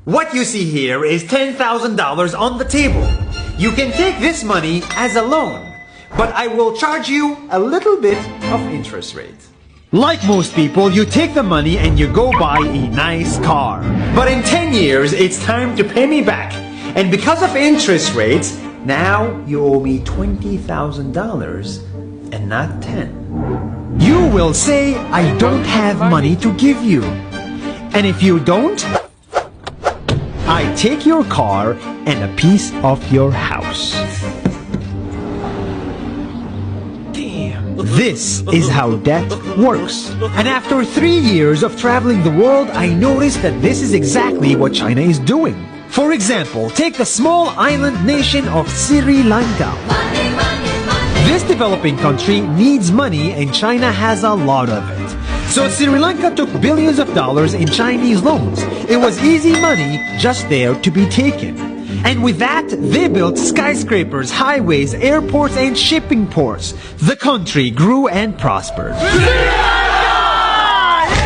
What you see here is $10,000 on the table. You can take this money as a loan, but I will charge you a little bit of interest rate. Like most people, you take the money and you go buy a nice car. But in 10 years, it's time to pay me back. And because of interest rates, now you owe me $20,000 and not 10. You will say, I don't have money to give you. And if you don't, I take your car and a piece of your house. Damn. This is how debt works. And after 3 years of traveling the world, I noticed that this is exactly what China is doing. For example, take the small island nation of Sri Lanka. This developing country needs money and China has a lot of it. So Sri Lanka took billions of dollars in Chinese loans. It was easy money just there to be taken. And with that, they built skyscrapers, highways, airports, and shipping ports. The country grew and prospered.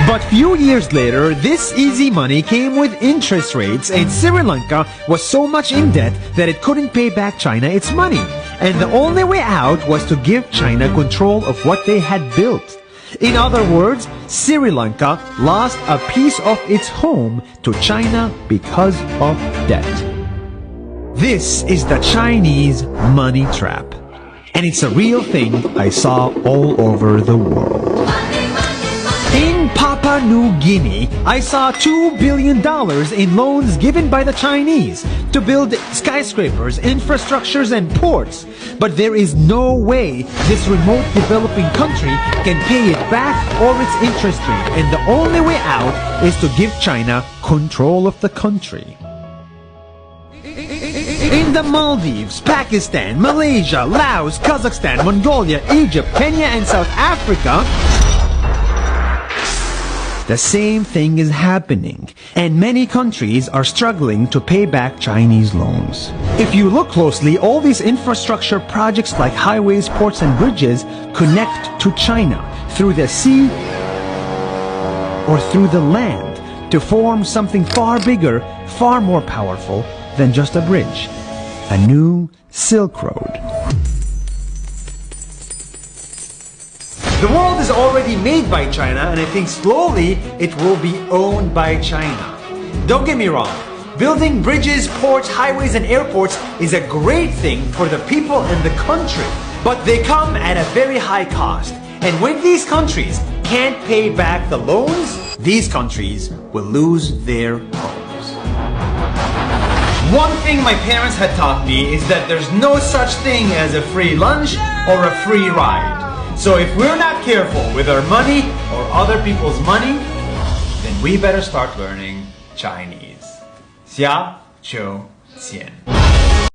But few years later, this easy money came with interest rates, and Sri Lanka was so much in debt that it couldn't pay back China its money. And the only way out was to give China control of what they had built. In other words, Sri Lanka lost a piece of its home to China because of debt. This is the Chinese money trap. And it's a real thing I saw all over the world. In Papua New Guinea, I saw $2 billion in loans given by the Chinese to build skyscrapers, infrastructures, and ports. But there is no way this remote developing country can pay it back or its interest rate, and the only way out is to give China control of the country. In the Maldives, Pakistan, Malaysia, Laos, Kazakhstan, Mongolia, Egypt, Kenya, and South Africa, the same thing is happening, and many countries are struggling to pay back Chinese loans. If you look closely, all these infrastructure projects like highways, ports, and bridges connect to China through the sea or through the land to form something far bigger, far more powerful than just a bridge. A new Silk Road. The world is already made by China, and I think slowly it will be owned by China. Don't get me wrong, building bridges, ports, highways, and airports is a great thing for the people and the country, but they come at a very high cost. And when these countries can't pay back the loans, these countries will lose their homes. One thing my parents had taught me is that there's no such thing as a free lunch or a free ride. So if we're not careful with our money or other people's money, then we better start learning Chinese. 下周见。